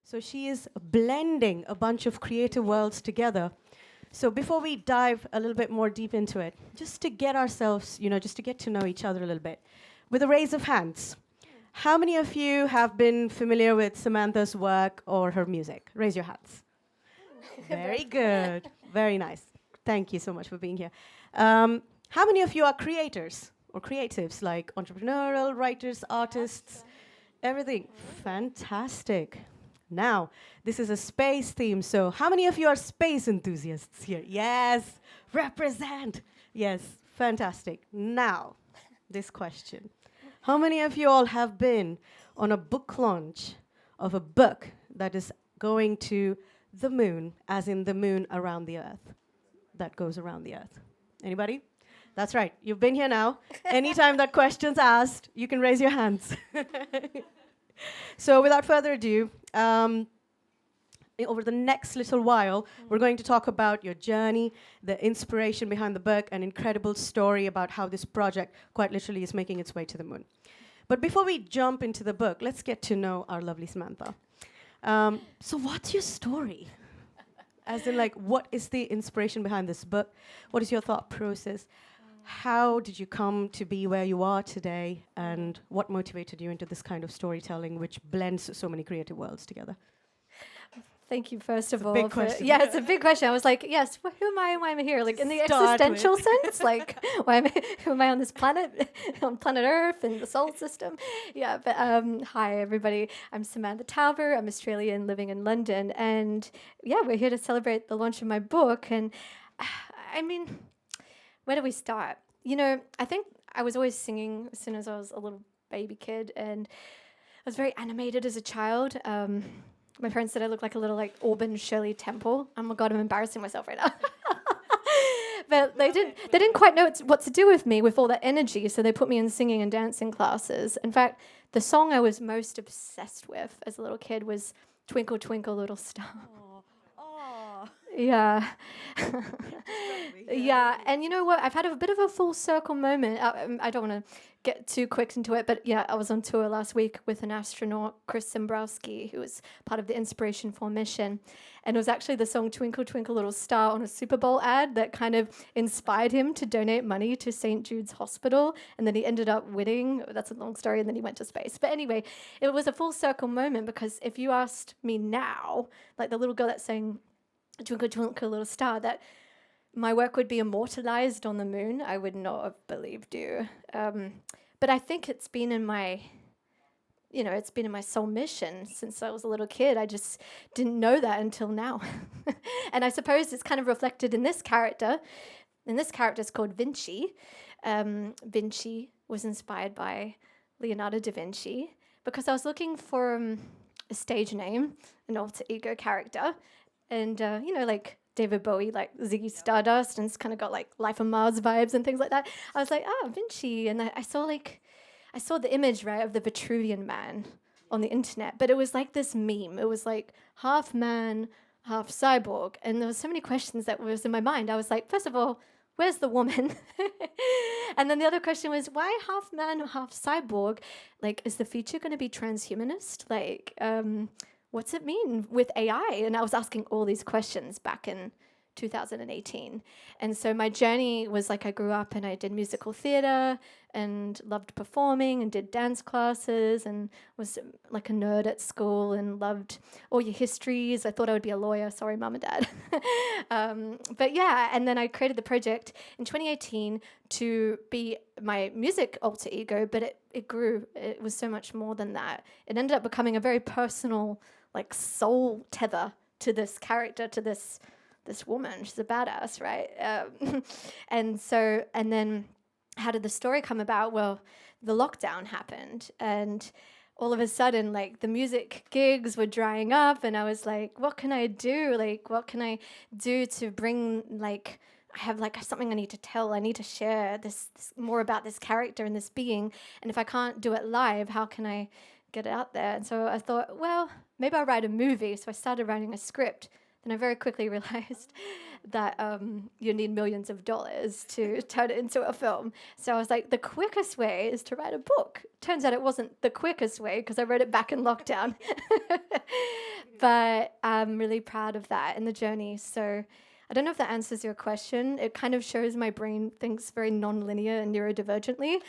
So she is blending a bunch of creative worlds together. So before we dive a little bit more deep into it, just to get ourselves, just to get to know each other a little bit, with a raise of hands, how many of you have been familiar with Samantha's work or her music? Raise your hands. Very good. Very nice. Thank you so much for being here. How many of you are creators or creatives, like entrepreneurial, writers, artists, everything? Fantastic. Now, this is a space theme, so how many of you are space enthusiasts here? Yes, represent. Yes, fantastic. Now, this question. How many of you all have been on a book launch of a book that is going to the moon, as in the moon around the Earth, that goes around the Earth? Anybody? That's right. You've been here now. Anytime that question's asked, you can raise your hands. So without further ado, over the next little while, we're going to talk about your journey, the inspiration behind the book, an incredible story about how this project quite literally is making its way to the moon. But before we jump into the book, let's get to know our lovely Samantha. So what's your story? As in, what is the inspiration behind this book? What is your thought process? How did you come to be where you are today? And what motivated you into this kind of storytelling, which blends so many creative worlds together? Thank you, first of all. Big question. Yeah, it's a big question. I was like, yes, who am I? Why am I here? Like, in the Start existential sense, who am I on this planet, on planet Earth, in the solar system? Yeah, but hi, everybody. I'm Samantha Tauber. I'm Australian, living in London. And yeah, we're here to celebrate the launch of my book. And I mean, where do we start? I think I was always singing as soon as I was a little baby kid. And I was very animated as a child. My parents said I looked like a little Auburn Shirley Temple. Oh my God, I'm embarrassing myself right now. But they didn't quite know what to do with me with all that energy, so they put me in singing and dancing classes. In fact, the song I was most obsessed with as a little kid was Twinkle, Twinkle, Little Star. Yeah. Yeah, and you know what? I've had a bit of a full circle moment. I don't want to get too quick into it, but yeah, I was on tour last week with an astronaut, Chris Zembrowski, who was part of the Inspiration 4 mission. And it was actually the song Twinkle, Twinkle, Little Star on a Super Bowl ad that kind of inspired him to donate money to St. Jude's Hospital. And then he ended up winning. That's a long story. And then he went to space. But anyway, it was a full circle moment, because if you asked me now, like the little girl that sang Twinkle, Twinkle, Little Star, that my work would be immortalized on the moon, I would not have believed you. But I think it's been in my soul mission since I was a little kid. I just didn't know that until now. And I suppose it's kind of reflected in this character. And this character is called Vinci. Vinci was inspired by Leonardo da Vinci, because I was looking for a stage name, an alter ego character. And, like David Bowie, like Ziggy Stardust, and it's kind of got Life on Mars vibes and things like that. I was like, Vinci. And I saw the image, right, of the Vitruvian Man on the internet. But it was like this meme. It was like half man, half cyborg. And there was so many questions that was in my mind. I was like, first of all, where's the woman? And then the other question was, why half man, half cyborg? Is the future going to be transhumanist? What's it mean with AI? And I was asking all these questions back in 2018. And so my journey was I grew up and I did musical theater and loved performing and did dance classes and was like a nerd at school and loved all your histories. I thought I would be a lawyer. Sorry, mom and dad. But yeah, and then I created the project in 2018 to be my music alter ego, but it grew. It was so much more than that. It ended up becoming a very personal soul tether to this character, to this woman. She's a badass, right? And then how did the story come about? Well, the lockdown happened, and all of a sudden, the music gigs were drying up, and I was like, what can I do? What can I do to bring, I have something I need to tell. I need to share this more about this character and this being. And if I can't do it live, how can I get it out there? And so I thought, well, maybe I'll write a movie. So I started writing a script And I very quickly realized that you need millions of dollars to turn it into a film. So I was like, the quickest way is to write a book. Turns out it wasn't the quickest way because I wrote it back in lockdown. But I'm really proud of that and the journey. So I don't know if that answers your question. It kind of shows my brain thinks very non-linear and neurodivergently.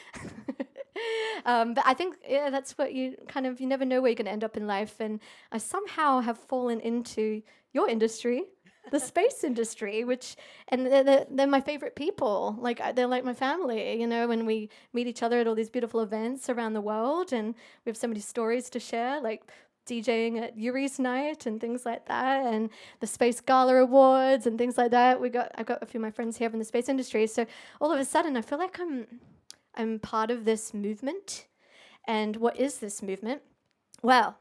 But I think, yeah, that's what you never know where you're going to end up in life. And I somehow have fallen into your industry, the space industry, and they're my favorite people. Like, they're like my family, when we meet each other at all these beautiful events around the world, and we have so many stories to share, like DJing at Yuri's night and things like that, and the Space Gala Awards and things like that. I've got a few of my friends here from the space industry. So all of a sudden, I feel like I'm part of this movement. And what is this movement? Well,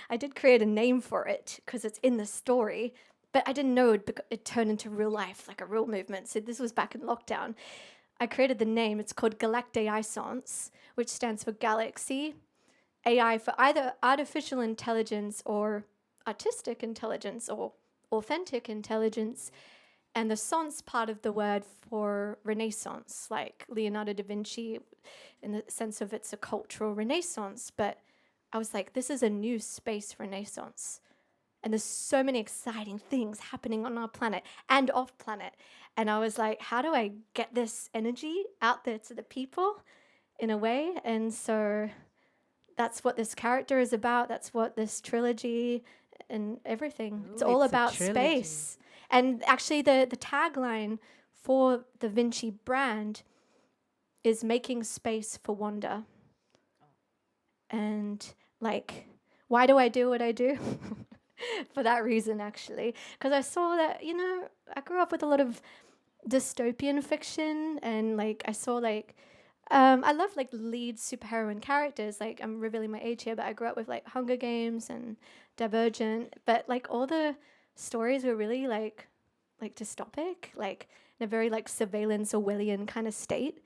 I did create a name for it because it's in the story, but I didn't know it turned into real life, like a real movement. So this was back in lockdown. I created the name. It's called Galactaisance, which stands for galaxy, AI for either artificial intelligence or artistic intelligence or authentic intelligence, and the science part of the word for Renaissance, like Leonardo da Vinci, in the sense of it's a cultural Renaissance. But I was like, this is a new space Renaissance. And there's so many exciting things happening on our planet and off planet. And I was like, how do I get this energy out there to the people in a way? And so that's what this character is about. That's what this trilogy and everything. Ooh, it's all it's a about trilogy. space. And actually the tagline for the Vinci brand is making space for wonder. And like, why do I do what I do? For that reason, actually. Because I saw that, I grew up with a lot of dystopian fiction, and like I saw like I love like lead superheroine characters. Like, I'm revealing my age here, but I grew up with like Hunger Games and Divergent. But like all the stories were really like dystopic, like in a very like surveillance Orwellian kind of state.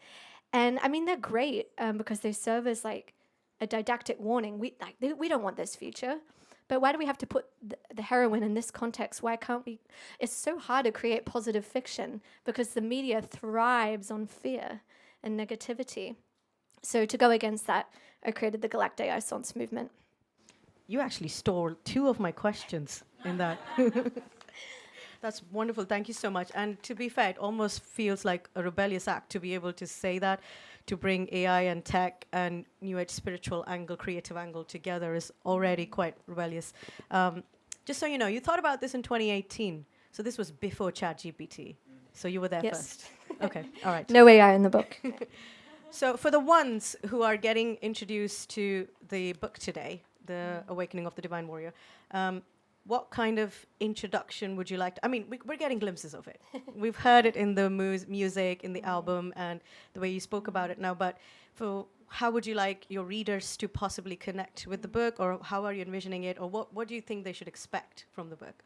And I mean, they're great because they serve as like a didactic warning. We don't want this future. But why do we have to put the heroine in this context? Why can't we? It's so hard to create positive fiction because the media thrives on fear and negativity. So to go against that, I created the Galactaisance movement. You actually stole two of my questions in that. That's wonderful. Thank you so much. And to be fair, it almost feels like a rebellious act to be able to say that, to bring AI and tech and New Age spiritual angle, creative angle together is already quite rebellious. Just so you know, you thought about this in 2018. So this was before ChatGPT. So you were there first. Okay, all right. No AI in the book. So for the ones who are getting introduced to the book today, The Awakening of the Divine Warrior, what kind of introduction would you like to... I mean, we're getting glimpses of it. We've heard it in the music, in the album, and the way you spoke about it now. But how would you like your readers to possibly connect with the book, or how are you envisioning it, or what do you think they should expect from the book?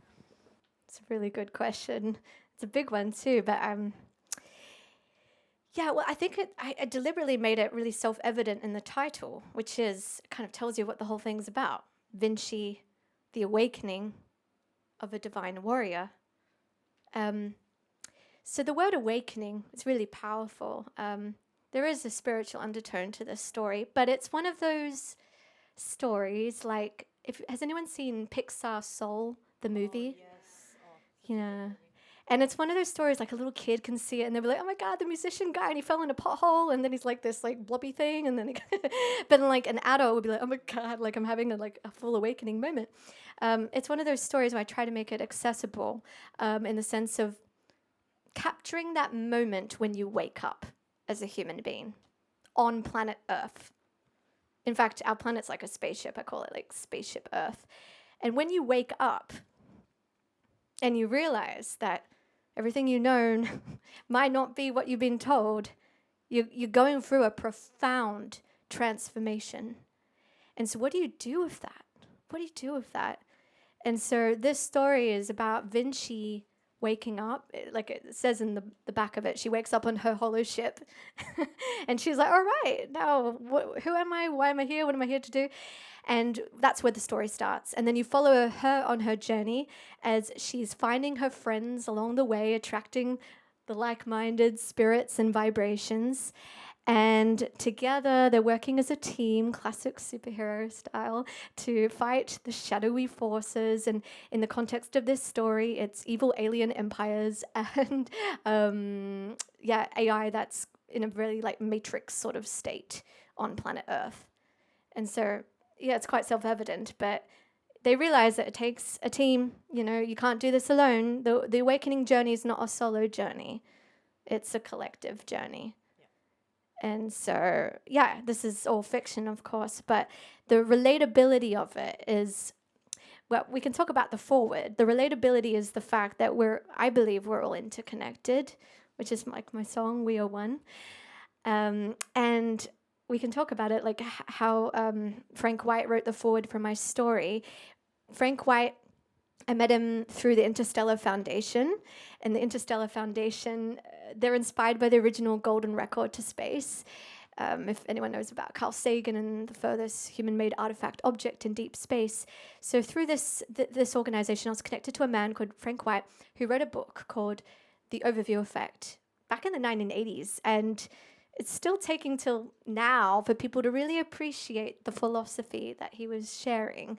It's a really good question. It's a big one too, but yeah, well, I think I deliberately made it really self-evident in the title, which is, it kind of tells you what the whole thing's about. Vinci, the awakening of a divine warrior. So the word awakening is really powerful. There is a spiritual undertone to this story, but it's one of those stories like, has anyone seen Pixar Soul, the movie? Oh, yes. Yeah. And it's one of those stories like a little kid can see it and they'll be like, oh my God, the musician guy, and he fell in a pothole and then he's like this like blobby thing, and then but then like an adult would be like, oh my God, like I'm having a full awakening moment. It's one of those stories where I try to make it accessible in the sense of capturing that moment when you wake up as a human being on planet Earth. In fact, our planet's like a spaceship. I call it like Spaceship Earth. And when you wake up and you realize that everything you know might not be what you've been told, you're going through a profound transformation. And so what do you do with that? What do you do with that? And so this story is about Vinci waking up. Like it says in the back of it, she wakes up on her hollow ship. And she's like, all right, now who am I? Why am I here? What am I here to do? And that's where the story starts. And then you follow her on her journey as she's finding her friends along the way, attracting the like-minded spirits and vibrations. And together they're working as a team, classic superhero style, to fight the shadowy forces. And in the context of this story, it's evil alien empires and AI that's in a really like matrix sort of state on planet Earth. And so, yeah, it's quite self-evident, but they realize that it takes a team. You know, you can't do this alone. The awakening journey is not a solo journey. It's a collective journey. And so, yeah, this is all fiction, of course, but the relatability of it is, well, we can talk about the forward. The relatability is the fact that I believe we're all interconnected, which is like my song, We Are One. And we can talk about it, like how Frank White wrote the forward for my story. Frank White, I met him through the Interstellar Foundation, and the Interstellar Foundation, they're inspired by the original Golden Record to space. If anyone knows about Carl Sagan and the furthest human-made artifact object in deep space. So through this organization, I was connected to a man called Frank White, who wrote a book called The Overview Effect back in the 1980s. And it's still taking till now for people to really appreciate the philosophy that he was sharing.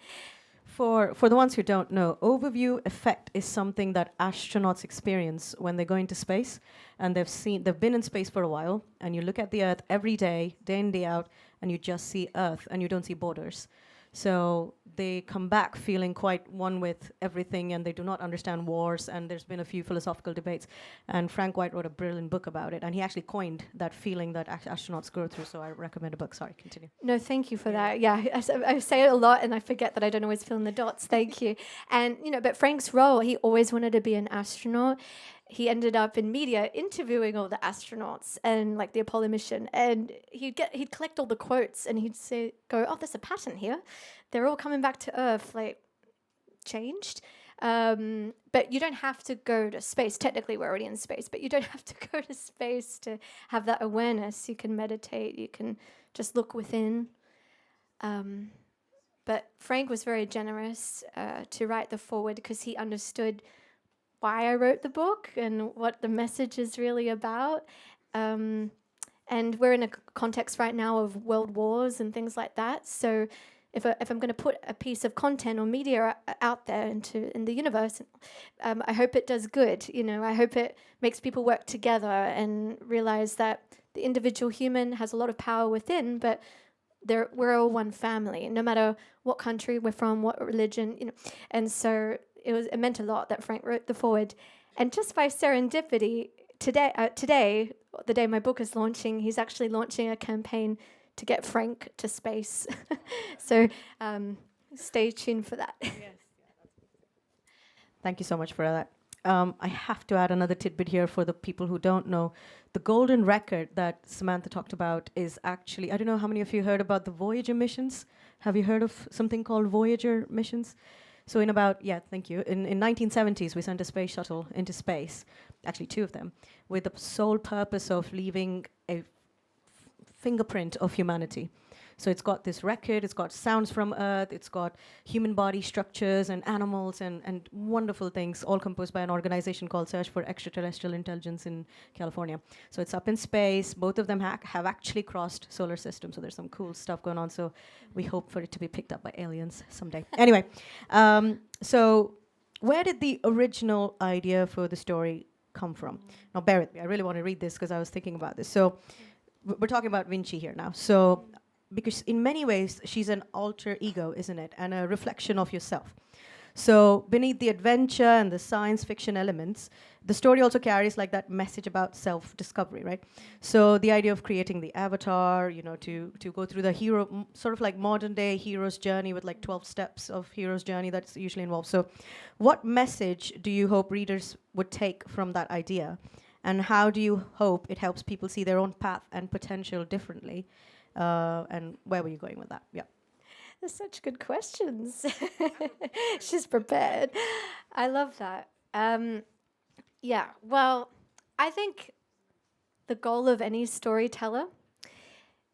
For the ones who don't know, overview effect is something that astronauts experience when they go into space, and they've been in space for a while, and you look at the Earth every day in, day out, and you just see Earth, and you don't see borders. So they come back feeling quite one with everything, and they do not understand wars, and there's been a few philosophical debates. And Frank White wrote a brilliant book about it, and he actually coined that feeling that astronauts go through, so I recommend a book. Sorry, continue. No, thank you for that. Yeah, I say it a lot, and I forget that I don't always fill in the dots. Thank you. And, but Frank's role, he always wanted to be an astronaut. He ended up in media interviewing all the astronauts and like the Apollo mission, and he'd collect all the quotes, and he'd go, oh, there's a pattern here. They're all coming back to Earth, like changed. But you don't have to go to space. Technically, we're already in space, but you don't have to go to space to have that awareness. You can meditate. You can just look within. But Frank was very generous to write the foreword because he understood why I wrote the book and what the message is really about. And we're in a context right now of world wars and things like that. So if I'm going to put a piece of content or media out there in the universe, I hope it does good. I hope it makes people work together and realize that the individual human has a lot of power within, but we're all one family, no matter what country we're from, what religion, And so it meant a lot that Frank wrote the foreword. And just by serendipity, today, the day my book is launching, he's actually launching a campaign to get Frank to space. So stay tuned for that. Yes. Thank you so much for that. I have to add another tidbit here for the people who don't know. The golden record that Samantha talked about is actually, I don't know how many of you heard about the Voyager missions. Have you heard of something called Voyager missions? So thank you. In 1970s, we sent a space shuttle into space, actually two of them, with the sole purpose of leaving a fingerprint of humanity. So it's got this record, it's got sounds from Earth, it's got human body structures and animals and wonderful things, all composed by an organization called Search for Extraterrestrial Intelligence in California. So it's up in space. Both of them have actually crossed solar systems, so there's some cool stuff going on. So we hope for it to be picked up by aliens someday. Anyway, so where did the original idea for the story come from? Now, bear with me. I really want to read this because I was thinking about this. So we're talking about Vinci here now. So because in many ways, she's an alter ego, isn't it? And a reflection of yourself. So beneath the adventure and the science fiction elements, the story also carries like that message about self-discovery, right? So the idea of creating the avatar, to go through the hero, sort of like modern day hero's journey with like 12 steps of hero's journey that's usually involved. So what message do you hope readers would take from that idea? And how do you hope it helps people see their own path and potential differently? And where were you going with that? Yeah. They're such good questions. She's prepared. I love that. Yeah, well, I think the goal of any storyteller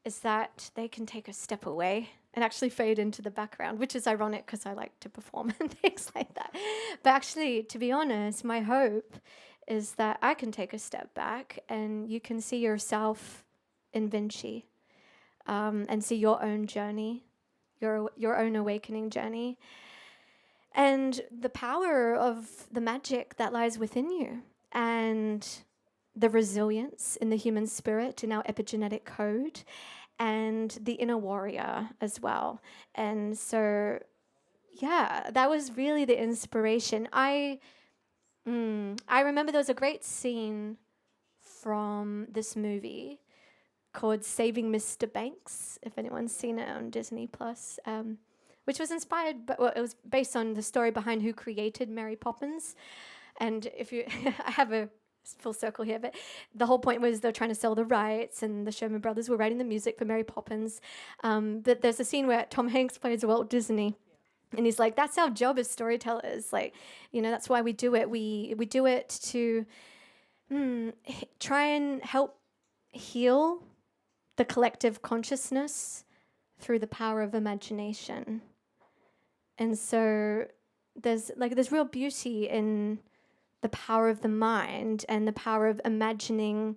is that they can take a step away and actually fade into the background, which is ironic because I like to perform and things like that. But actually, to be honest, my hope is that I can take a step back and you can see yourself in Vinci, and see your own journey, your own awakening journey, and the power of the magic that lies within you, and the resilience in the human spirit, in our epigenetic code, and the inner warrior as well. And so, yeah, that was really the inspiration. I remember there was a great scene from this movie called Saving Mr. Banks, if anyone's seen it on Disney Plus, which was inspired, but well, it was based on the story behind who created Mary Poppins. And if you, I have a full circle here, but the whole point was they're trying to sell the rights, and the Sherman Brothers were writing the music for Mary Poppins. But there's a scene where Tom Hanks plays Walt Disney. And he's like, that's our job as storytellers. Like, that's why we do it. We do it to try and help heal the collective consciousness through the power of imagination. And so there's real beauty in the power of the mind and the power of imagining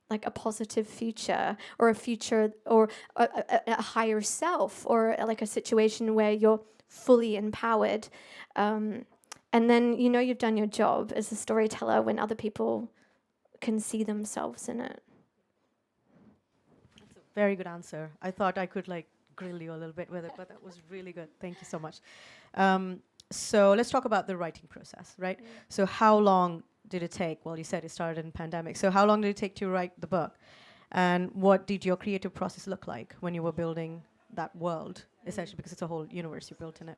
like a positive future, or a future, or a higher self, or like a situation where you're fully empowered. And then you've done your job as a storyteller when other people can see themselves in it. That's a very good answer. I thought I could like grill you a little bit with it, but that was really good. Thank you so much. So let's talk about the writing process, right? So how long did it take? Well, you said it started in pandemic. So how long did it take to write the book? And what did your creative process look like when you were building that world, essentially, because it's a whole universe you built in it?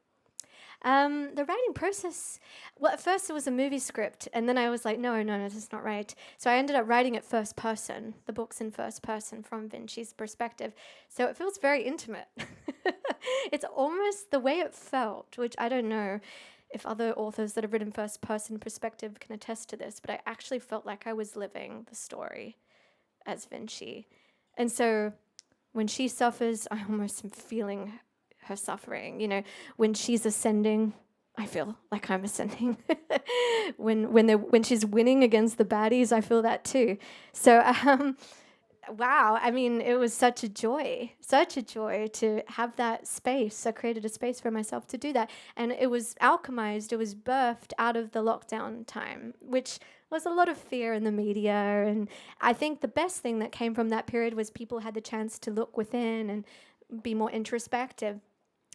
The writing process, well, at first it was a movie script, and then I was like, no, this is not right. So I ended up writing it first person. The book's in first person from Vinci's perspective. So it feels very intimate. It's almost the way it felt, which I don't know if other authors that have written first person perspective can attest to this, but I actually felt like I was living the story as Vinci. And so when she suffers, I almost am feeling her suffering. When she's ascending, I feel like I'm ascending. when she's winning against the baddies, I feel that too. So wow, I mean, it was such a joy to have that space. I created a space for myself to do that, and it was alchemized, it was birthed out of the lockdown time, which was a lot of fear in the media. And I think the best thing that came from that period was people had the chance to look within and be more introspective,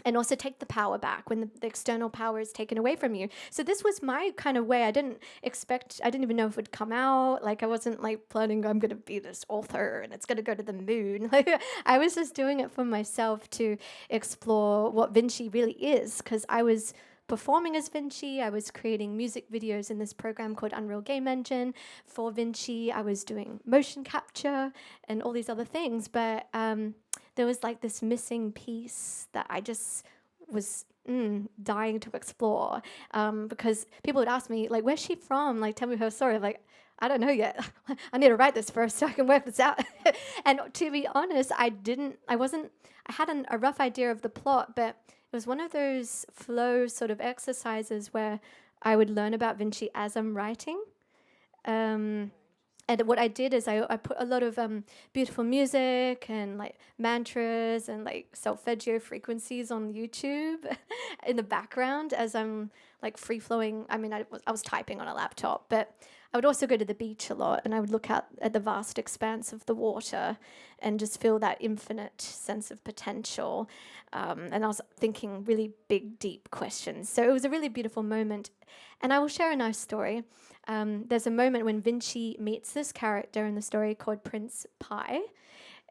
and also take the power back when the external power is taken away from you. So this was my kind of way. I didn't even know if it would come out. Like, I wasn't like planning, I'm going to be this author and it's going to go to the moon. Like, I was just doing it for myself to explore what Vinci really is, because I was performing as Vinci. I was creating music videos in this program called Unreal Game Engine for Vinci. I was doing motion capture and all these other things. But there was like this missing piece that I just was dying to explore, because people would ask me, like, where's she from? Like, tell me her story. I'm like, I don't know yet. I need to write this first so I can work this out. And to be honest, I had a rough idea of the plot, but it was one of those flow sort of exercises where I would learn about Vinci as I'm writing. And what I did is I put a lot of beautiful music and like mantras and like solfeggio frequencies on YouTube in the background as I'm like free flowing. I mean, I was typing on a laptop, but I would also go to the beach a lot, and I would look out at the vast expanse of the water and just feel that infinite sense of potential. And I was thinking really big, deep questions. So it was a really beautiful moment. And I will share a nice story. There's a moment when Vinci meets this character in the story called Prince Pi,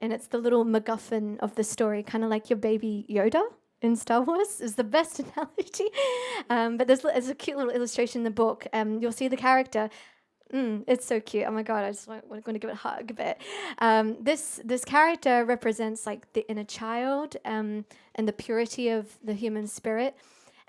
and it's the little MacGuffin of the story, kind of like your baby Yoda in Star Wars is the best analogy. But there's a cute little illustration in the book. You'll see the character. It's so cute. Oh my God, I just want to give it a hug. But this character represents like the inner child, and the purity of the human spirit.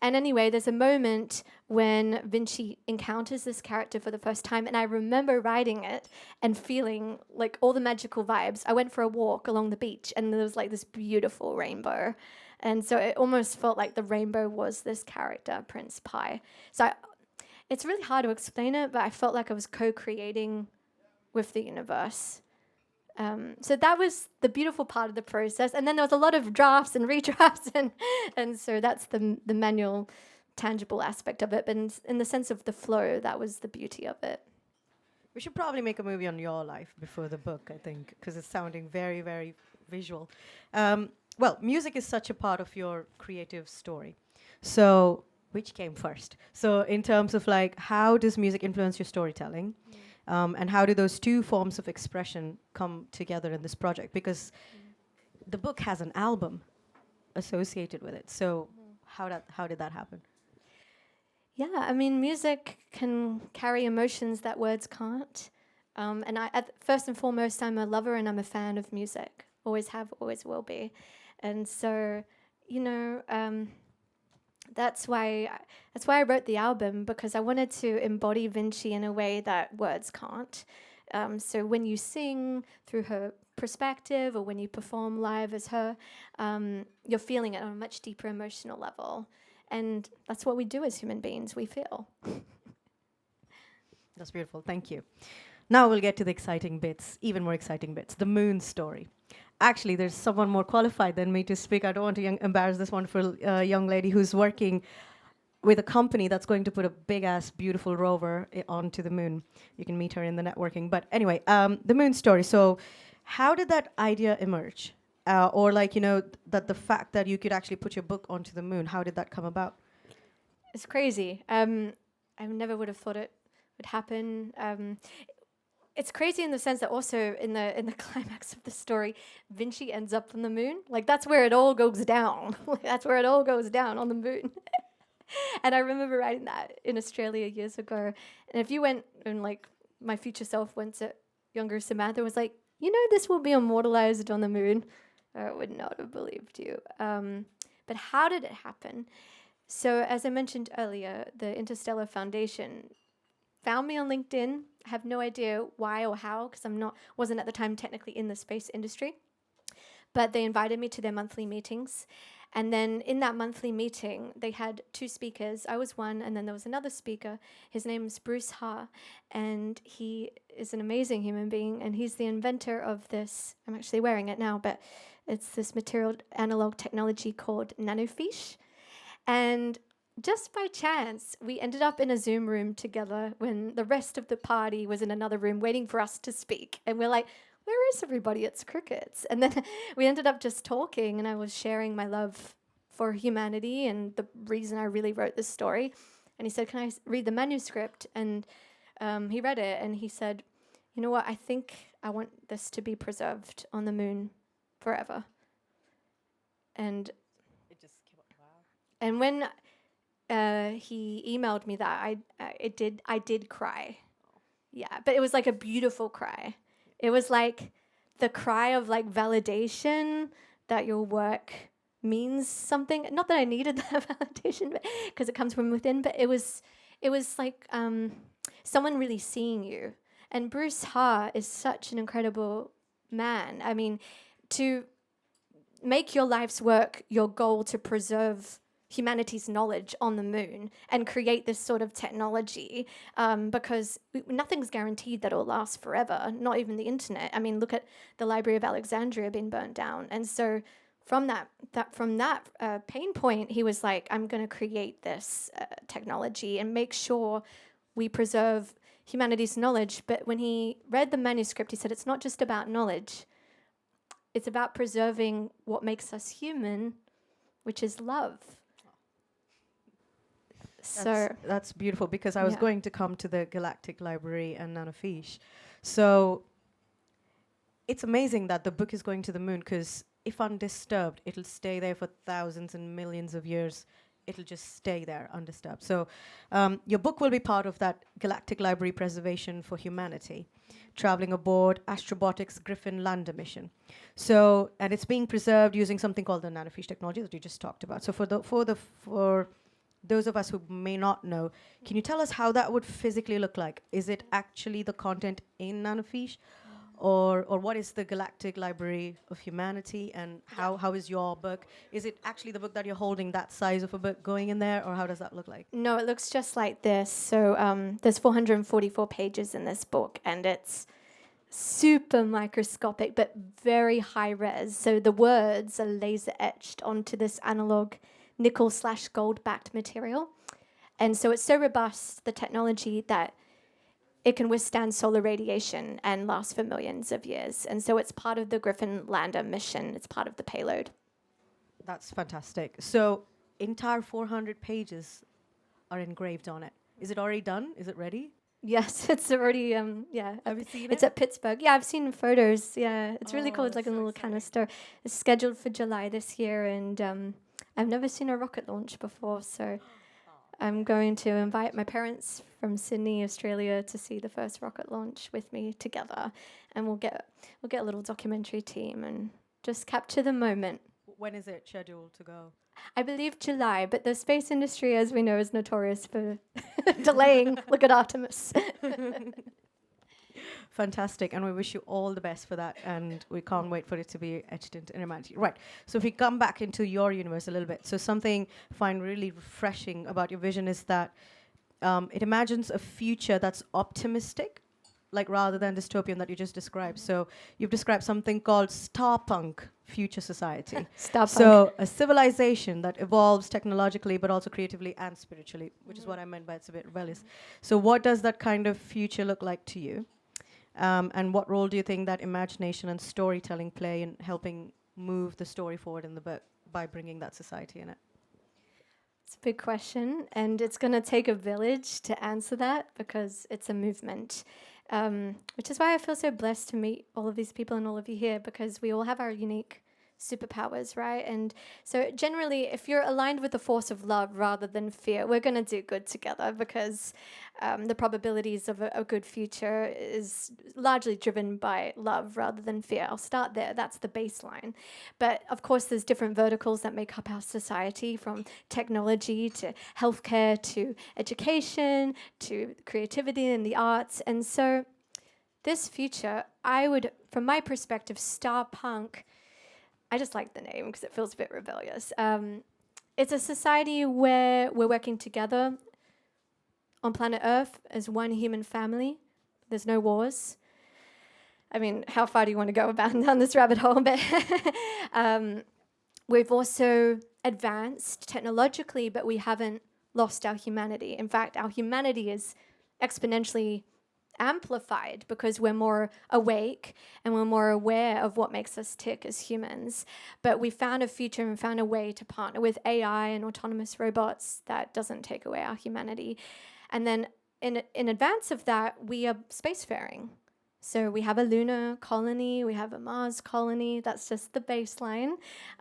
And anyway, there's a moment when Vinci encounters this character for the first time, and I remember writing it and feeling like all the magical vibes. I went for a walk along the beach, and there was like this beautiful rainbow. And so it almost felt like the rainbow was this character, Prince Pi. So it's really hard to explain it, but I felt like I was co-creating with the universe. So that was the beautiful part of the process. And then there was a lot of drafts and redrafts, and so that's the manual, tangible aspect of it. But in the sense of the flow, that was the beauty of it. We should probably make a movie on your life before the book, I think, because it's sounding very, very visual. Well, music is such a part of your creative story. So, which came first? So, in terms of like, how does music influence your storytelling? And how do those two forms of expression come together in this project? Because the book has an album associated with it. So, how did that happen? Yeah, I mean, music can carry emotions that words can't. And first and foremost, I'm a lover and I'm a fan of music. Always have, always will be. And so, you know, that's why I wrote the album, because I wanted to embody Vinci in a way that words can't. So when you sing through her perspective, or when you perform live as her, you're feeling it on a much deeper emotional level. And that's what we do as human beings, we feel. That's beautiful, thank you. Now we'll get to the exciting bits, even more exciting bits, the moon story. Actually, there's someone more qualified than me to speak. I don't want to embarrass this wonderful young lady who's working with a company that's going to put a big-ass, beautiful rover onto the moon. You can meet her in the networking. But anyway, the moon story. So how did that idea emerge? Or like, you know, that the fact that you could actually put your book onto the moon, how did that come about? It's crazy. I never would have thought it would happen. It's crazy in the sense that also in the climax of the story, Vinci ends up on the moon. Like, that's where it all goes down. That's where it all goes down, on the moon. And I remember writing that in Australia years ago. And if you went, and like my future self went to younger Samantha, was like, you know, this will be immortalized on the moon, I would not have believed you. But how did it happen? So as I mentioned earlier, the Interstellar Foundation found me on LinkedIn. I have no idea why or how, because wasn't at the time technically in the space industry. But they invited me to their monthly meetings. And then in that monthly meeting, they had two speakers. I was one, and then there was another speaker. His name is Bruce Ha, and he is an amazing human being, and he's the inventor of this. I'm actually wearing it now, but it's this material analog technology called NanoFiche. And just by chance, we ended up in a Zoom room together when the rest of the party was in another room waiting for us to speak. And we're like, where is everybody? It's crickets. And then we ended up just talking, and I was sharing my love for humanity and the reason I really wrote this story. And he said, can I read the manuscript? And he read it, and he said, you know what? I think I want this to be preserved on the moon forever. And It just came up, wow. And when he emailed me that, I did cry. Yeah, but it was like a beautiful cry. It was like the cry of like validation that your work means something. Not that I needed that validation, because it comes from within, but it was like someone really seeing you. And Bruce Ha is such an incredible man. I mean, to make your life's work your goal to preserve humanity's knowledge on the moon and create this sort of technology, because nothing's guaranteed that it'll last forever, not even the internet. I mean, look at the Library of Alexandria being burnt down. And so from that pain point, he was like, I'm going to create this technology and make sure we preserve humanity's knowledge. But when he read the manuscript, he said, it's not just about knowledge. It's about preserving what makes us human, which is love. That's beautiful, because I was going to come to the Galactic Library and NanoFiche. So it's amazing that the book is going to the moon, because if undisturbed, it'll stay there for thousands and millions of years. It'll just stay there undisturbed. So your book will be part of that Galactic Library Preservation for Humanity, traveling aboard Astrobotics Griffin lander mission. So, and it's being preserved using something called the NanoFiche technology that you just talked about. So for those of us who may not know, can you tell us how that would physically look like? Is it actually the content in NanoFiche? Or what is the Galactic Library of Humanity, and how is your book? Is it actually the book that you're holding, that size of a book, going in there, or how does that look like? No, it looks just like this. So there's 444 pages in this book, and it's super microscopic, but very high res. So the words are laser etched onto this analog nickel/gold backed material. And so it's so robust, the technology, that it can withstand solar radiation and last for millions of years. And so it's part of the Griffin lander mission. It's part of the payload. That's fantastic. So entire 400 pages are engraved on it. Is it already done? Is it ready? Yes, it's already, Have you seen it's it? at Pittsburgh. Yeah, I've seen photos. Yeah, it's really cool. It's that's like a so little exciting. canister. It's scheduled for July this year, and I've never seen a rocket launch before, so I'm going to invite my parents from Sydney, Australia, to see the first rocket launch with me together, and we'll get a little documentary team and just capture the moment. When is it scheduled to go? I believe July, but the space industry, as we know, is notorious for delaying. Look at Artemis. Fantastic, and we wish you all the best for that, and we can't wait for it to be etched into humanity. Right, so if we come back into your universe a little bit, so something I find really refreshing about your vision is that it imagines a future that's optimistic, like rather than dystopian that you just described. So you've described something called starpunk future society. Stop. So a civilization that evolves technologically but also creatively and spiritually, which is what I meant by it's a bit rebellious. So what does that kind of future look like to you? And what role do you think that imagination and storytelling play in helping move the story forward in the book by bringing that society in it? It's a big question, and it's going to take a village to answer that because it's a movement. Which is why I feel so blessed to meet all of these people and all of you here, because we all have our unique superpowers, right? And so generally, if you're aligned with the force of love rather than fear, we're going to do good together, because the probabilities of a good future is largely driven by love rather than fear. I'll start there. That's the baseline. But of course, there's different verticals that make up our society, from technology to healthcare to education to creativity and the arts. And so this future, I would, from my perspective, Starpunk, I just like the name because it feels a bit rebellious. It's a society where we're working together on planet Earth as one human family. There's no wars. I mean, how far do you want to go down this rabbit hole? But we've also advanced technologically, but we haven't lost our humanity. In fact, our humanity is exponentially amplified because we're more awake and we're more aware of what makes us tick as humans. But we found a future and found a way to partner with AI and autonomous robots that doesn't take away our humanity. And then in advance of that, we are spacefaring. So we have a lunar colony, we have a Mars colony. That's just the baseline.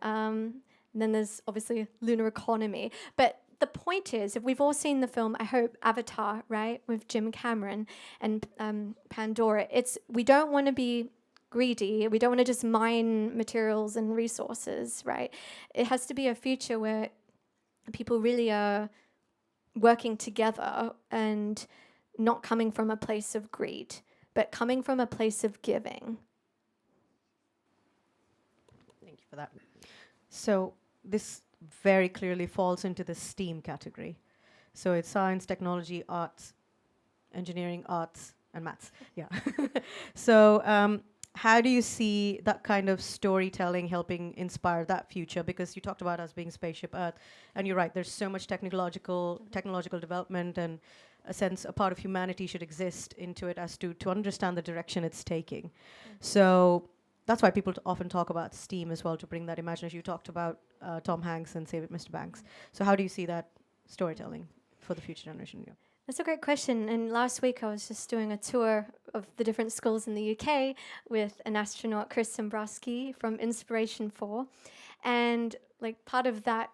And then there's obviously lunar economy. But the point is, if we've all seen the film, I hope, Avatar, right, with Jim Cameron and Pandora, we don't want to be greedy. We don't want to just mine materials and resources, right? It has to be a future where people really are working together and not coming from a place of greed, but coming from a place of giving. Thank you for that. So this very clearly falls into the STEAM category. So it's science, technology, arts, engineering, arts, and maths. Yeah. So how do you see that kind of storytelling helping inspire that future? Because you talked about us being Spaceship Earth, and you're right, there's so much technological development, and a part of humanity should exist into it as to understand the direction it's taking. So that's why people often talk about STEAM as well, to bring that imagination. You talked about Tom Hanks and Save It, Mr. Banks. So how do you see that storytelling for the future generation? Yeah. That's a great question. And last week I was just doing a tour of the different schools in the UK with an astronaut, Chris Dombrowski from Inspiration4. And like part of that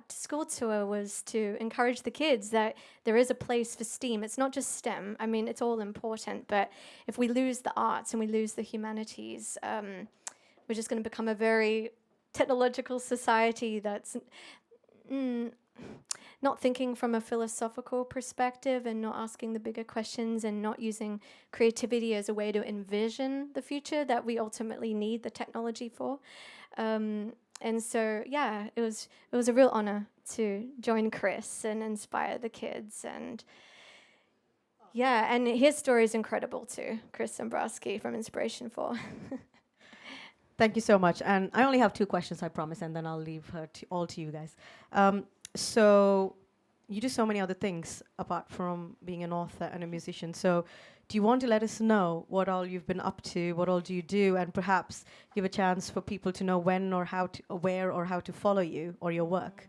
school tour was to encourage the kids that there is a place for STEAM. It's not just STEM. I mean, it's all important. But if we lose the arts and we lose the humanities, we're just going to become a very technological society that's not thinking from a philosophical perspective and not asking the bigger questions and not using creativity as a way to envision the future that we ultimately need the technology for. And so, yeah, it was a real honor to join Chris and inspire the kids. And yeah, and his story is incredible too, Chris Dombrowski from Inspiration 4. Thank you so much. And I only have 2 questions, I promise, and then I'll leave her all to you guys. So you do so many other things apart from being an author and a musician. So do you want to let us know what all you've been up to, what all do you do, and perhaps give a chance for people to know when or how to, where or how to follow you or your work?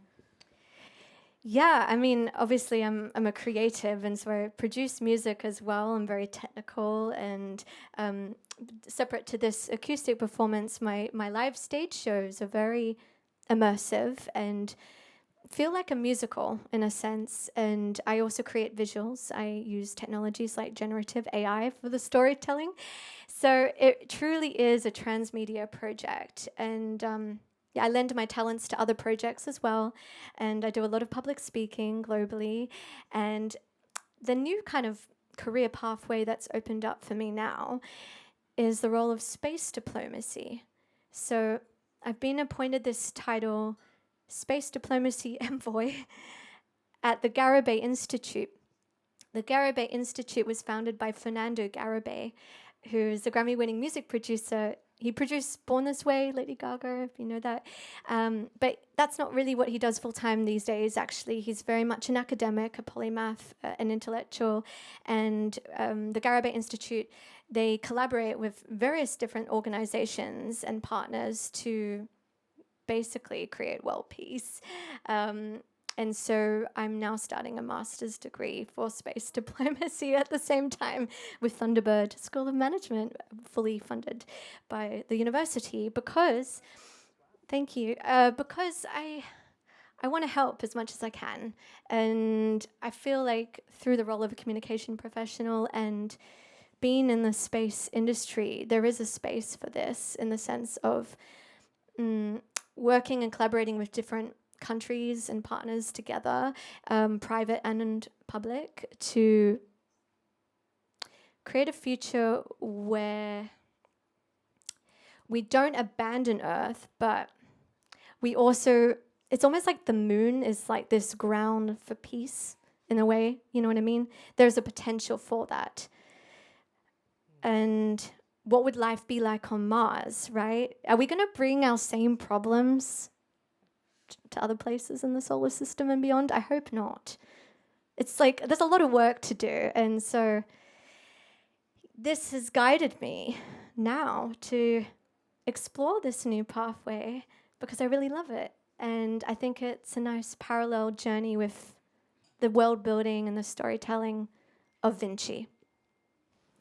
Yeah, I mean, obviously I'm a creative, and so I produce music as well. I'm very technical, and separate to this acoustic performance, my live stage shows are very immersive and feel like a musical in a sense. And I also create visuals. I use technologies like generative AI for the storytelling. So it truly is a transmedia project. And yeah, I lend my talents to other projects as well. And I do a lot of public speaking globally. And the new kind of career pathway that's opened up for me now is the role of space diplomacy. So I've been appointed this title, Space Diplomacy Envoy, at the Garibay Institute. The Garibay Institute was founded by Fernando Garibay, who's a Grammy-winning music producer. He produced Born This Way, Lady Gaga, if you know that. But that's not really what he does full-time these days, actually. He's very much an academic, a polymath, an intellectual. And the Garibay Institute, they collaborate with various different organizations and partners to basically create world peace. And so I'm now starting a master's degree for space diplomacy at the same time with Thunderbird School of Management, fully funded by the university because, thank you, because I want to help as much as I can. And I feel like through the role of a communication professional and being in the space industry, there is a space for this in the sense of working and collaborating with different countries and partners together, private and public, to create a future where we don't abandon Earth, but we also, it's almost like the moon is like this ground for peace in a way, you know what I mean? There's a potential for that. And what would life be like on Mars, right? Are we going to bring our same problems to other places in the solar system and beyond? I hope not. It's like there's a lot of work to do. And so this has guided me now to explore this new pathway because I really love it. And I think it's a nice parallel journey with the world building and the storytelling of Vinci.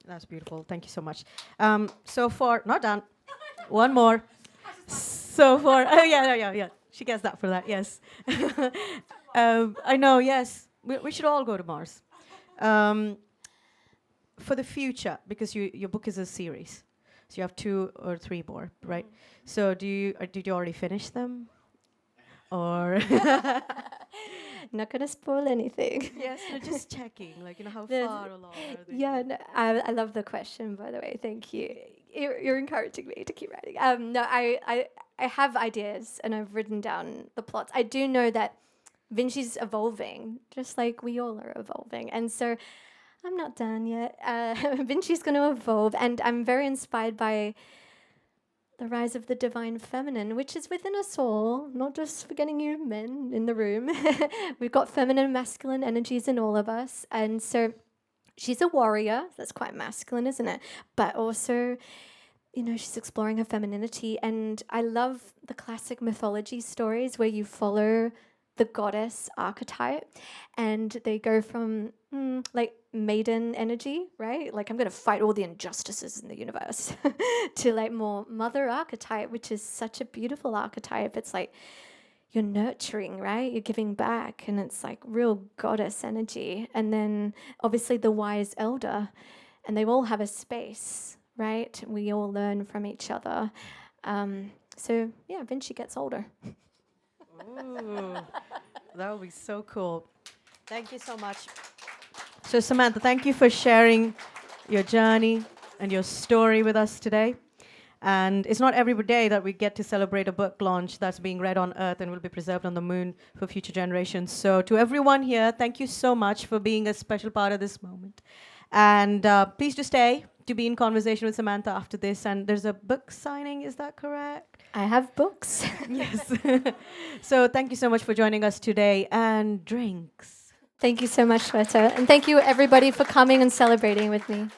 That's beautiful. Thank you so much. So far, not done. One more. So far, oh yeah. She gets that for that. Yes. I know. Yes, we should all go to Mars. For the future, because your book is a series, so you have 2 or 3 more, right? So did you already finish them, or? Not gonna spoil anything. Yes, no, just checking, like how far along are they? Yeah, no, I love the question, by the way. Thank you. You're encouraging me to keep writing. No, I have ideas and I've written down the plots. I do know that Vinci's evolving, just like we all are evolving, and so I'm not done yet. Vinci's going to evolve, and I'm very inspired by the rise of the divine feminine, which is within us all, not just forgetting you men in the room. We've got feminine and masculine energies in all of us. And so she's a warrior. That's quite masculine, isn't it? But also, she's exploring her femininity. And I love the classic mythology stories where you follow the goddess archetype and they go from like maiden energy, right? Like I'm going to fight all the injustices in the universe to like more mother archetype, which is such a beautiful archetype. It's like you're nurturing, right? You're giving back and it's like real goddess energy. And then obviously the wise elder, and they all have a space, right? We all learn from each other. So yeah, Vinci gets older. Ooh. That would be so cool. Thank you so much. So, Samantha, thank you for sharing your journey and your story with us today. And it's not every day that we get to celebrate a book launch that's being read on Earth and will be preserved on the moon for future generations. So, to everyone here, thank you so much for being a special part of this moment. And please do stay to be in conversation with Samantha after this. And there's a book signing, is that correct? I have books. Yes. So thank you so much for joining us today. And drinks. Thank you so much, Swetha. And thank you, everybody, for coming and celebrating with me.